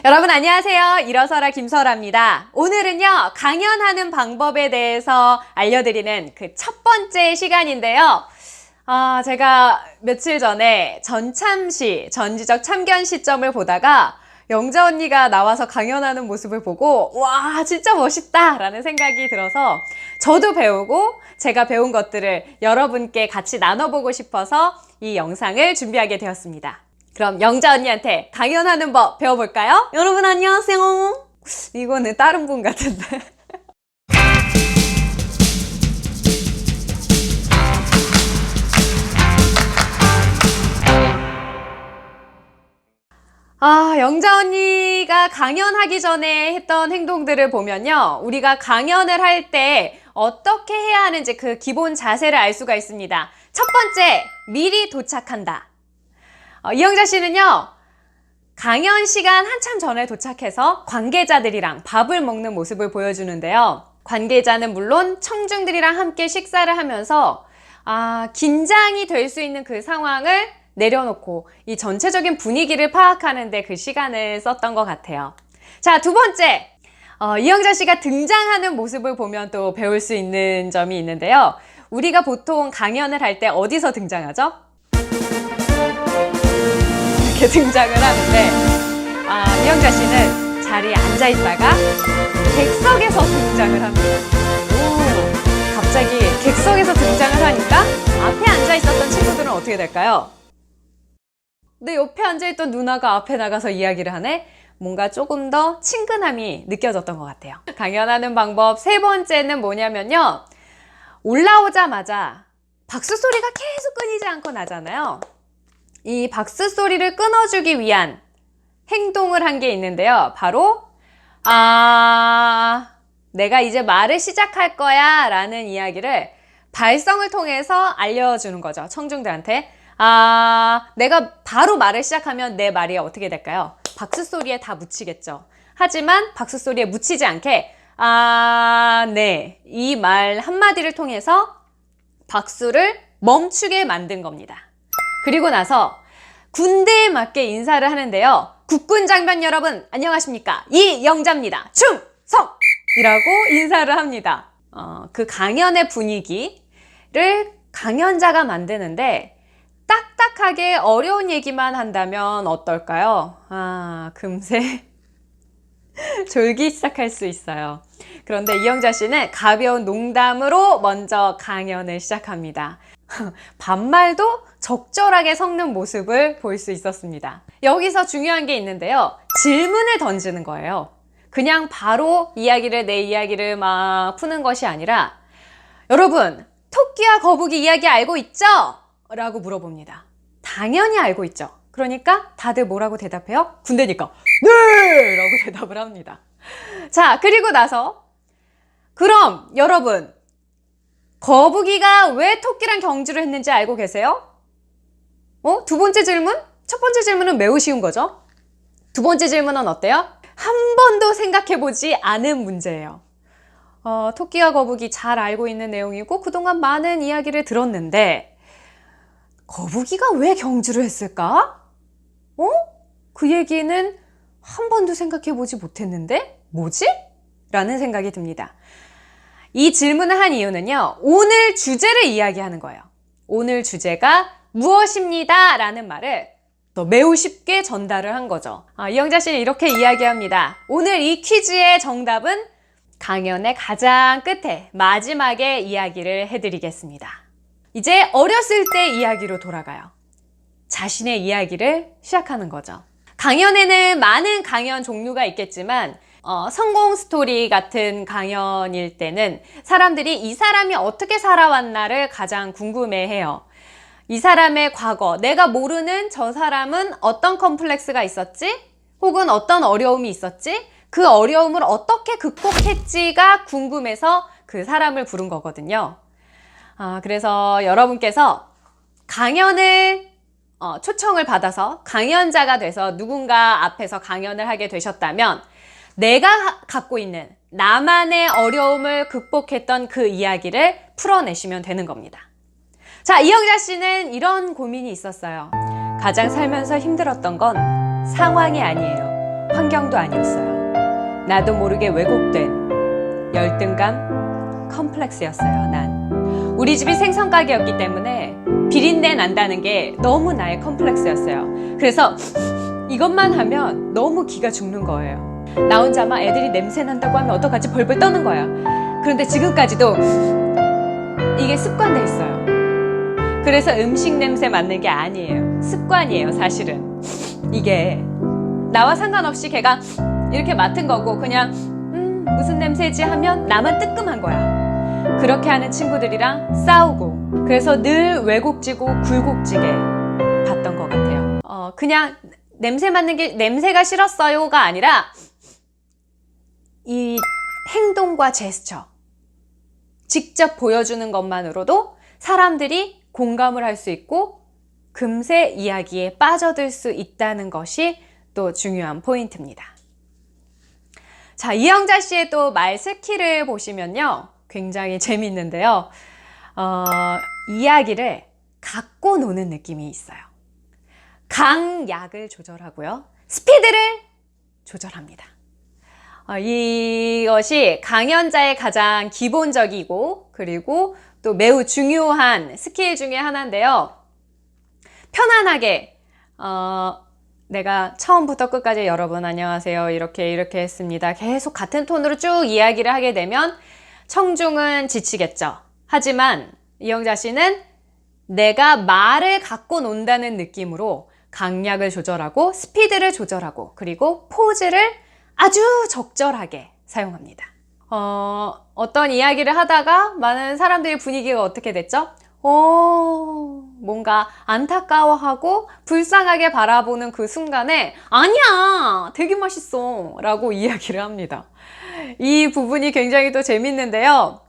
여러분 안녕하세요. 일어서라 김설아입니다. 오늘은요, 강연하는 방법에 대해서 알려드리는 그 첫 번째 시간인데요. 제가 며칠 전에 전참시, 전지적 참견 시점을 보다가 영자 언니가 나와서 강연하는 모습을 보고 와, 진짜 멋있다 라는 생각이 들어서 저도 배우고 제가 배운 것들을 여러분께 같이 나눠보고 싶어서 이 영상을 준비하게 되었습니다. 그럼 영자 언니한테 강연하는 법 배워볼까요? 여러분 안녕하세요. 이거는 다른 분 같은데. 영자 언니가 강연하기 전에 했던 행동들을 보면요, 우리가 강연을 할 때 어떻게 해야 하는지 그 기본 자세를 알 수가 있습니다. 첫 번째, 미리 도착한다. 이영자 씨는요, 강연 시간 한참 전에 도착해서 관계자들이랑 밥을 먹는 모습을 보여주는데요. 관계자는 물론 청중들이랑 함께 식사를 하면서 긴장이 될 수 있는 그 상황을 내려놓고 이 전체적인 분위기를 파악하는데 그 시간을 썼던 것 같아요. 자, 두 번째, 이영자 씨가 등장하는 모습을 보면 또 배울 수 있는 점이 있는데요. 우리가 보통 강연을 할 때 어디서 등장하죠? 이렇게 등장을 하는데 이영자 씨는 자리에 앉아 있다가 객석에서 등장을 합니다. 갑자기 객석에서 등장을 하니까 앞에 앉아 있었던 친구들은 어떻게 될까요? 내 옆에 앉아 있던 누나가 앞에 나가서 이야기를 하네? 뭔가 조금 더 친근함이 느껴졌던 것 같아요. 강연하는 방법 세 번째는 뭐냐면요, 올라오자마자 박수 소리가 계속 끊이지 않고 나잖아요. 이 박수 소리를 끊어주기 위한 행동을 한 게 있는데요. 바로 내가 이제 말을 시작할 거야 라는 이야기를 발성을 통해서 알려주는 거죠. 청중들한테. 내가 바로 말을 시작하면 내 말이 어떻게 될까요? 박수 소리에 다 묻히겠죠. 하지만 박수 소리에 묻히지 않게 네, 이 말 한마디를 통해서 박수를 멈추게 만든 겁니다. 그리고 나서 군대에 맞게 인사를 하는데요. 국군 장병 여러분 안녕하십니까? 이영자입니다. 충성이라고 인사를 합니다. 그 강연의 분위기를 강연자가 만드는데 딱딱하게 어려운 얘기만 한다면 어떨까요? 금세 졸기 시작할 수 있어요. 그런데 이영자 씨는 가벼운 농담으로 먼저 강연을 시작합니다. 반말도 적절하게 섞는 모습을 볼 수 있었습니다. 여기서 중요한 게 있는데요. 질문을 던지는 거예요. 그냥 바로 내 이야기를 막 푸는 것이 아니라, 여러분, 토끼와 거북이 이야기 알고 있죠? 라고 물어봅니다. 당연히 알고 있죠. 그러니까 다들 뭐라고 대답해요? 군대니까 네! 라고 대답을 합니다. 자, 그리고 나서 그럼 여러분, 거북이가 왜 토끼랑 경주를 했는지 알고 계세요? 두 번째 질문? 첫 번째 질문은 매우 쉬운 거죠. 두 번째 질문은 어때요? 한 번도 생각해보지 않은 문제예요. 토끼와 거북이 잘 알고 있는 내용이고 그동안 많은 이야기를 들었는데 거북이가 왜 경주를 했을까? 그 얘기는 한 번도 생각해보지 못했는데 뭐지? 라는 생각이 듭니다. 이 질문을 한 이유는요, 오늘 주제를 이야기하는 거예요. 오늘 주제가 무엇입니다 라는 말을 매우 쉽게 전달을 한 거죠. 이영자 씨는 이렇게 이야기합니다. 오늘 이 퀴즈의 정답은 강연의 가장 끝에 마지막에 이야기를 해드리겠습니다. 이제 어렸을 때 이야기로 돌아가요. 자신의 이야기를 시작하는 거죠. 강연에는 많은 강연 종류가 있겠지만 성공 스토리 같은 강연일 때는 사람들이 이 사람이 어떻게 살아왔나를 가장 궁금해해요. 이 사람의 과거, 내가 모르는 저 사람은 어떤 컴플렉스가 있었지? 혹은 어떤 어려움이 있었지? 그 어려움을 어떻게 극복했지가 궁금해서 그 사람을 부른 거거든요. 그래서 여러분께서 강연을 초청을 받아서 강연자가 돼서 누군가 앞에서 강연을 하게 되셨다면 내가 갖고 있는 나만의 어려움을 극복했던 그 이야기를 풀어내시면 되는 겁니다. 자, 이영자 씨는 이런 고민이 있었어요. 가장 살면서 힘들었던 건 상황이 아니에요. 환경도 아니었어요. 나도 모르게 왜곡된 열등감, 컴플렉스였어요, 난. 우리 집이 생선가게였기 때문에 비린내 난다는 게 너무 나의 컴플렉스였어요. 그래서 이것만 하면 너무 기가 죽는 거예요. 나 혼자만 애들이 냄새 난다고 하면 어떡하지 벌벌 떠는 거예요. 그런데 지금까지도 이게 습관돼 있어요. 그래서 음식 냄새 맡는 게 아니에요. 습관이에요, 사실은. 이게 나와 상관없이 걔가 이렇게 맡은 거고 그냥 무슨 냄새지 하면 나만 뜨끔한 거야. 그렇게 하는 친구들이랑 싸우고 그래서 늘 왜곡지고 굴곡지게 봤던 것 같아요. 그냥 냄새 맡는 게 냄새가 싫었어요가 아니라 이 행동과 제스처 직접 보여주는 것만으로도 사람들이 공감을 할 수 있고 금세 이야기에 빠져들 수 있다는 것이 또 중요한 포인트입니다. 자, 이영자 씨의 또 말 스킬을 보시면요. 굉장히 재밌는데요. 이야기를 갖고 노는 느낌이 있어요. 강약을 조절하고요. 스피드를 조절합니다. 이것이 강연자의 가장 기본적이고 그리고 또 매우 중요한 스킬 중에 하나인데요. 편안하게 내가 처음부터 끝까지 여러분 안녕하세요 이렇게 했습니다. 계속 같은 톤으로 쭉 이야기를 하게 되면 청중은 지치겠죠. 하지만 이영자 씨는 내가 말을 갖고 논다는 느낌으로 강약을 조절하고 스피드를 조절하고 그리고 포즈를 아주 적절하게 사용합니다. 어떤 이야기를 하다가 많은 사람들의 분위기가 어떻게 됐죠? 뭔가 안타까워하고 불쌍하게 바라보는 그 순간에 아니야 되게 맛있어 라고 이야기를 합니다. 이 부분이 굉장히 또 재밌는데요.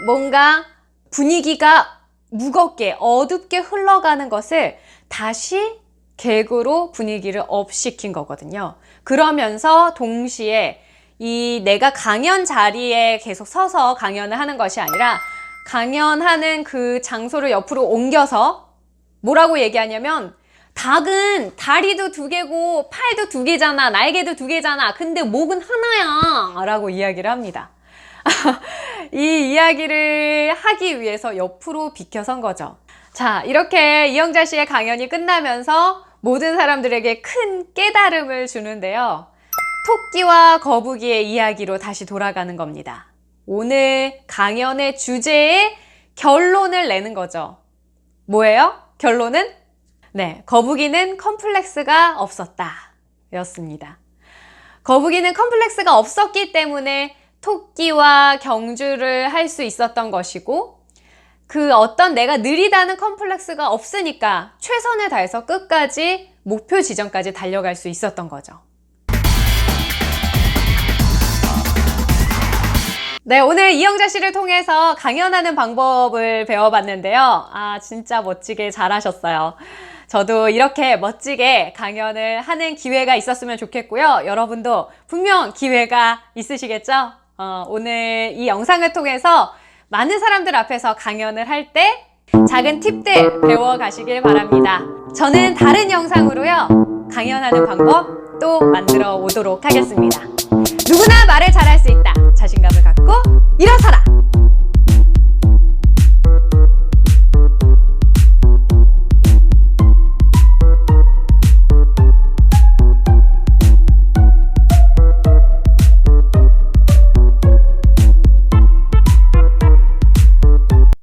뭔가 분위기가 무겁게 어둡게 흘러가는 것을 다시 개그로 분위기를 업시킨 거거든요. 그러면서 동시에 이 내가 강연 자리에 계속 서서 강연을 하는 것이 아니라 강연하는 그 장소를 옆으로 옮겨서 뭐라고 얘기하냐면 닭은 다리도 2개고 팔도 2개잖아. 날개도 2개잖아. 근데 목은 하나야 라고 이야기를 합니다. 이 이야기를 하기 위해서 옆으로 비켜선 거죠. 자, 이렇게 이영자 씨의 강연이 끝나면서 모든 사람들에게 큰 깨달음을 주는데요. 토끼와 거북이의 이야기로 다시 돌아가는 겁니다. 오늘 강연의 주제에 결론을 내는 거죠. 뭐예요? 결론은? 네, 거북이는 컴플렉스가 없었다 였습니다. 거북이는 컴플렉스가 없었기 때문에 토끼와 경주를 할 수 있었던 것이고 그 어떤 내가 느리다는 컴플렉스가 없으니까 최선을 다해서 끝까지 목표 지점까지 달려갈 수 있었던 거죠. 네, 오늘 이영자 씨를 통해서 강연하는 방법을 배워봤는데요. 진짜 멋지게 잘하셨어요. 저도 이렇게 멋지게 강연을 하는 기회가 있었으면 좋겠고요. 여러분도 분명 기회가 있으시겠죠? 오늘 이 영상을 통해서 많은 사람들 앞에서 강연을 할 때 작은 팁들 배워가시길 바랍니다. 저는 다른 영상으로요, 강연하는 방법 또 만들어 오도록 하겠습니다. 누구나 말을 잘할 수 있다. 자신감을 갖고 일어서라!